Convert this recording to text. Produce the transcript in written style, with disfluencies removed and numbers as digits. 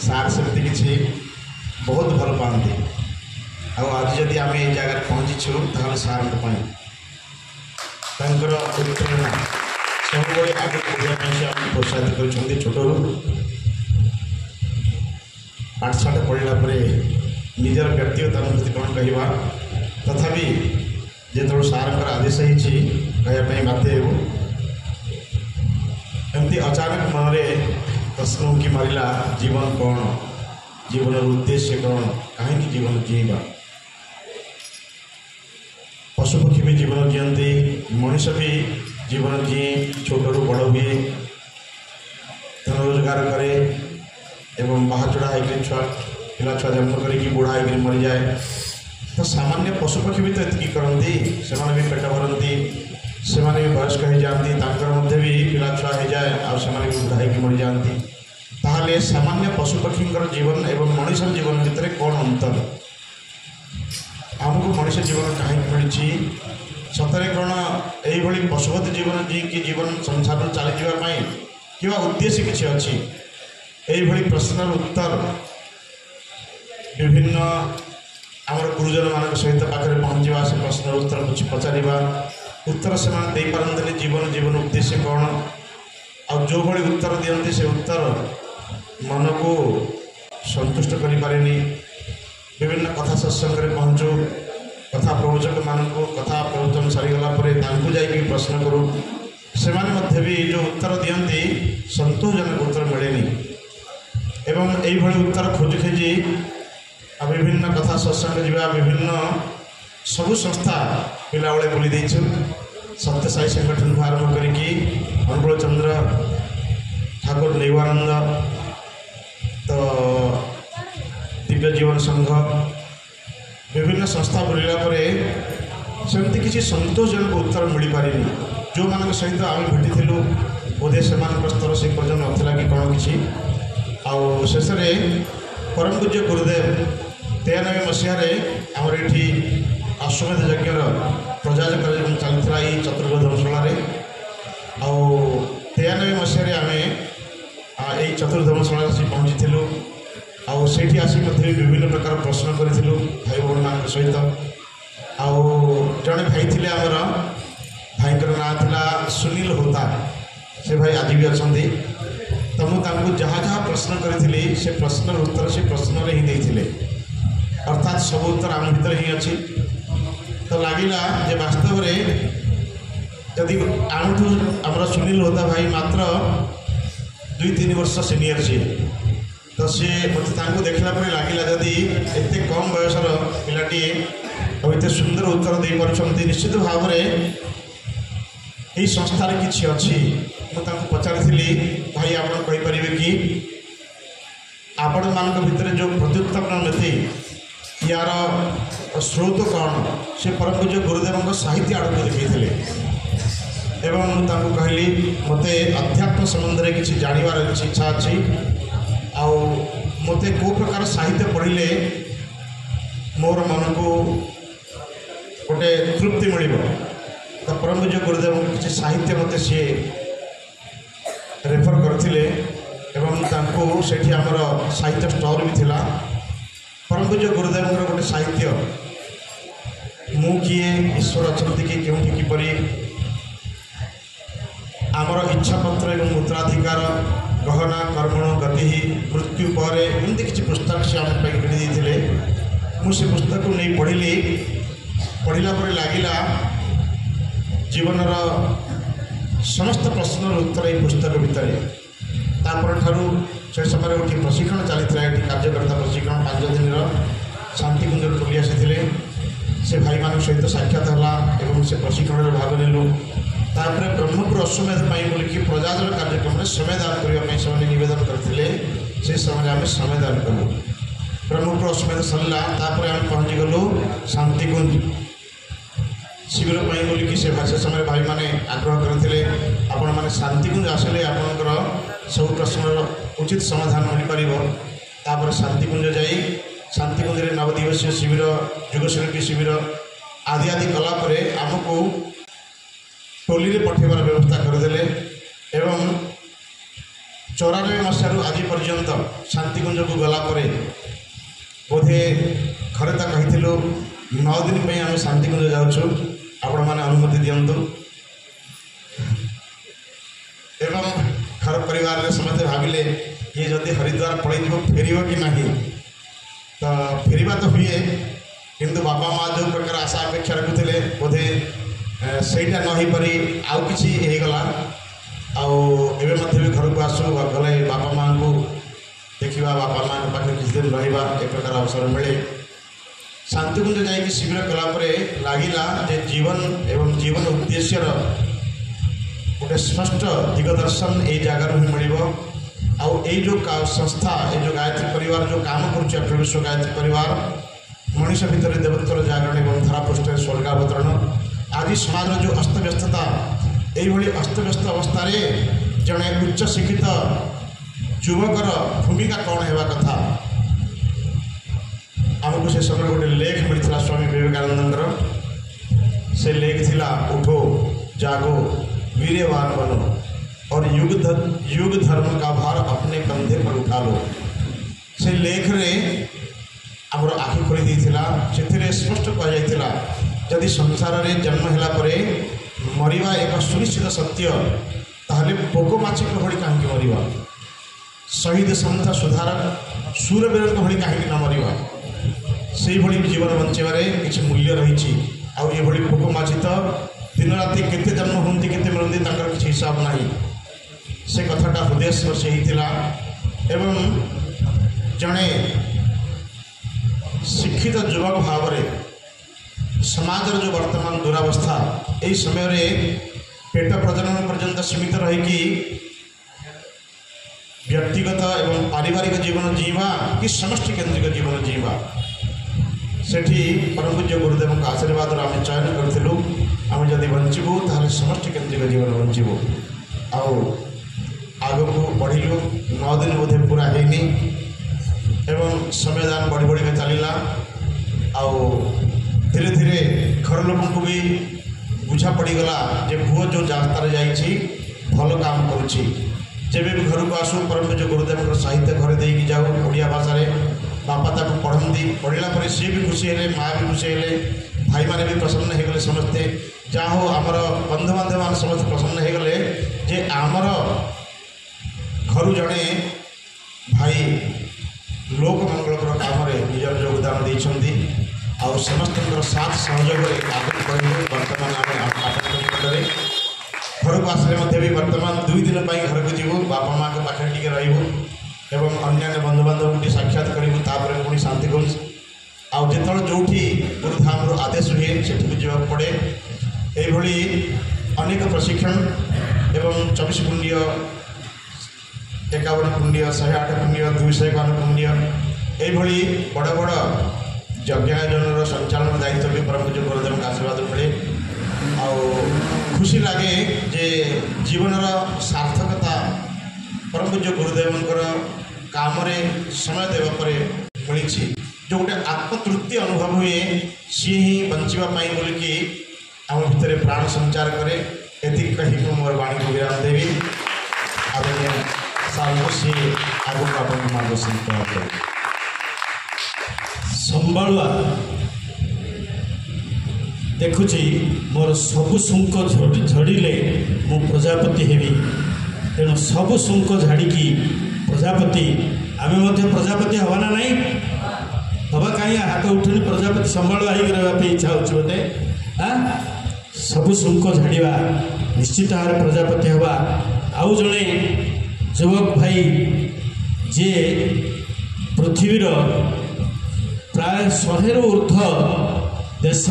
सार सेमती किसी बहुत भल पाती आज जदि आम ये जगह पहुँचीचु ताहले सार उत्प्रेरणा सब आगे बढ़ाई प्रोत्साहित कर छोटू पाठशाठ पढ़ला निजर व्यक्तिगत अनुभूति कौन कहवा तथापि जो सार आदेश होगापी बाध्य एमती अचानक मन में प्रश्न की मारा जीवन कौन जीवन उद्देश्य कौन कहीं जीवन जीवा पशुपक्षी भी जीवन जीवती मनीष भी जीवन जी छोटू बड़ हुए धन रोजगार करे एवं बाहाचड़ा होकर छुआ पिला छुआ जन्म करके बुढ़ा होकर मरी जाए तो सामान्य पशुपक्षी भी तो ये करती से भी पेट भरती से भी वयस्क हो जाती भी पिला छुआ हो जाए और से भी बुढ़ा होकर मरी जाती ताहले सामान्य पशुपक्षी जीवन एवं मनीष जीवन भितर कौन अंतर आमको मनीष जीवन कहीं मिली सतरे कौन यही पशुपति जीवन जी कि जीवन संसार चली जावाई कि उद्देश्य किसी अच्छी यही प्रश्नर उत्तर विभिन्न आमर गुरुजन मान सहित पाखे पहुँचा से प्रश्न उत्तर कुछ पचार उत्तर से पारती जीवन जीवन उद्देश्य कौन आ जो भाई उत्तर दिखती से उत्तर मन को संतुष्ट करें विभिन्न कथा सत्संग पहुँचू कथा प्रवचक मान कथा प्रवचन सारीगला जाकि प्रश्न करूँ से भी जो उत्तर दिखती संतोषजनक उत्तर मिले एवं यही उत्तर खोजी खोजी विभिन्न कथा सत्संग जा विभिन्न सबु संस्था पिला बेले बुली देचु सत्य साई संगठन आरंभ करी अनुकूल चंद्र ठाकुर नैवानंद तो दिव्य जीवन संघ विभिन्न संस्था बुलला सेमती किसी संतोषजनक उत्तर मिल पारे जो मान सहित आम भेटी बोधे से स्तर से पर्यटन नाला कि कौन किसी शेष परम पूज्य गुरुदेव 93 मसीह आमर ये अश्वमेध यज्ञ प्रजाज कार्यक्रम चलता ये चतुर्थ धर्मशाला 93 मसीह आम यही चतुर्थ धर्मशाला आसी पहुँची आठी आसिक विभिन्न प्रकार प्रश्न करूँ भाई भौणी मान सहित जड़े भाई थे आमर भाई ना था सुनील होता से भाई आज भी अच्छा तो मुझे जहाँ जहाँ प्रश्न करी से प्रश्न उत्तर से प्रश्न ही देते अर्थात सब उत्तर आम भर ही अच्छी तो लगला जे वास्तव में जदि आमठू आमर सुनील होता भाई मात्र 2-3 वर्ष सीनियर सी तो सी मत देखला लगला जदि एत कम बयसर पिलाटी एत सुंदर उत्तर दे पार्टी निश्चित भाव में यही संस्थार किसी अच्छी मुझे पचारि भाई आप कहीपर कि आपण मान भितर जो प्रत्युत्पन्न नीति यार स्रोत कौन से परम पूज्य गुरुदेव साहित्य आड़ को देखते एवं मुझे कहली मत अध्यात्म संबंध में किसी जानवर इच्छा अच्छी मत कौ प्रकार साहित्य पढ़ले मोर मन को गोटे तृप्ति मिल तो परम पूज्य गुरुदेव किसी साहित्य मत सी रेफर करते एवं से आमर साहित्य स्टोर भी थिला परम पूज्य गुरुदेव गोटे साहित्य मु किए ईश्वर अच्छा कि क्योंकि किपरि आमर इच्छापत्र एवं उत्तराधिकार गहना कर्मण गति मृत्यु पर एमती किसी पुस्तक से आम किणी मुझे पुस्तक को नहीं पढ़ला लगला जीवनर समस्त प्रश्न उत्तर ये पुस्तक भितर तापर ठारू से समय गोटे प्रशिक्षण चली कार्यकर्ता प्रशिक्षण 5 दिन शांतिकुंज टोली आसी से भाई मान सहित साक्षात है और से प्रशिक्षण में भाग नेलु तापर ब्रह्मपुर अश्वमेध बोलिकी प्रजाजल कार्यक्रम में श्रमेदान करने से नवेदन करते से समय आम श्रमेदान कलु ब्रह्मपुर अश्वमेध सरला आम पहुँची गलु शांतिकुंज शिविर बोलिकी से समय भाई मैंने आग्रह करते आपण मैंने शांतिकुंज आसिले आपणकर सब प्रश्न उचित समाधान मिल पार शांतिकुंज जाई शांतिकुंज नवदिवसीय शिविर युगशिल्पी शिविर आदि आदि कलापर आमको टोली रे पठेबार व्यवस्था करदे एवं चौरानबे मसीह आज पर्यंत शांतिकुंज को गलापर बोधे घरे तो कही 9 दिन आम शांतिकुंज जाऊँ आपण मैंने अनुमति दिंतु एवं घर परिवार में समस्ते भाविले ये जदि हरिद्वार पलैज फेर कि ना तो फेरवा तो हुए किंतु बापा माँ जो प्रकार आशा अपेक्षा रखुले बोधे सहीटा न हो पारि आउ कि गला आवे भी घर को आसू गले बापा माँ को देखा बापा माँ पाखे किसी दिन रहा एक प्रकार अवसर मिले शांतिकुंज जाकि शिविर कलापर लगिला जे जीवन एवं जीवन उद्देश्य गोटे स्पष्ट दिगदर्शन ये जगार ही मिल आई जो संस्था ये जो गायत्री परिवार जो काम कर विश्व गायत्री परिवार मनीष भितर देवत्वर जागरण एवं धरापृष्ठ स्वर्गावतरण आज समाज जो अस्तव्यस्तता यही अस्तव्यस्त अवस्था जड़े उच्च शिक्षित युवकर भूमिका कौन होगा कथा आमको से समय गोटे लेख मिलता स्वामी विवेकानंद से लेख थिला उठो जागो वीरवान बनो और युग धर्म का भार अपने कंधे पर उठा लो से लेख रे आमर आखि खोली देथिला से स्पष्ट कहुला जदि संसार रे जन्म होला परे मरिवा एक सुनिश्चित सत्य ताहले पोको माछी भली कहीं मरिवा शहीद संत सुधारक सूरवीर भली कहीं न मरिवा से भली जीवन बंचारे किसी मूल्य रही आई पोक माछी तो दिन राति केते जन्म होती केते मरती किसी हिसाब ना से कथाटा हृदय स्पर्शी होता एवं जड़े शिक्षित युवक भाव समाज जो वर्तमान दुरावस्था यही समय पेट प्रजनन पर्यंत सीमित रहीकि व्यक्तिगत एवं पारिवारिक जीवन जीवा कि समष्टि केन्द्रिक जीवन जीवा सेठी परम पूज्य गुरुदेव का आशीर्वाद आम चयन करूँ आम जदि बंचबू ताहले समष्टि केन्द्रिक जीवन बंचबू आग को बढ़लु 9 दिन बोधे पूरा हैनी एवं समयदान बढ़ी बढ़ी चलला धीरे धीरे घर लोक को भी बुझा पड़गला जे पुओ जो रास्तार जाइए भल काम करुच्ची जब भी घर को आसू परम पूज्य गुरुदेव साहित्य घर दे जाऊ ओडिया भाषा बापा ताको पढ़ती पढ़ला पर सी भी खुशी है माँ भी खुशी है भाई माने भी प्रसन्न हो गले समस्ते जहाँ हो आमर बंधु बांधव मान समस्त प्रसन्न हो गले जे आमर घर जड़े भाई लोक मंगलकर काम निजर योगदान देते आउ समस्त साथ सहयोग आगे बढ़े बर्तमान आम घर को आसले भी बर्तमान 2 दिन घर को जीवु बापा माँ के पाखे टिके रही एवं अन्य बंधु बांधव को साक्षात करूँ पुणी शांतिकुंज आउ जो जो गुरुधाम आदेश हुए से जावाक पड़े यही अनेक प्रशिक्षण एवं 24 कुंडीय 51 कुंडीय 108 कुंडीय 251 कुंडीय यही बड़ बड़ यज्ञायोजन संचालन दायित्व भी परम पूज्य गुरुदेव का आशीर्वाद मिले आ खुशी लगे जे जीवन सार्थकता परम पूज्य गुरुदेवंकर काम समय देवा मिली जो गोटे आत्मतृप्ति अनुभव हुए सी ही बचापी बोलिकी आम भितर प्राण संचार करे ये कहीं मोर वाणी को विराम देवी आदरणीय साहब सी आगे आप मार्गदर्शन कर संभालुआ देखुची मोर सबु शुंक झड़िले मु प्रजापति हेबी तेणु सबु शुंक झाड़ी प्रजापति आमे मध्य प्रजापति हवा ना नहीं हवा कहीं हाथ उठुनी प्रजापति संभालुआ होगा इच्छा हो बोधे सबु शुंक झाड़ा निश्चित भाव प्रजापति हवा आउ जड़े युवक भाई जे पृथ्वीर प्राय 100 ऊर्ध्व देश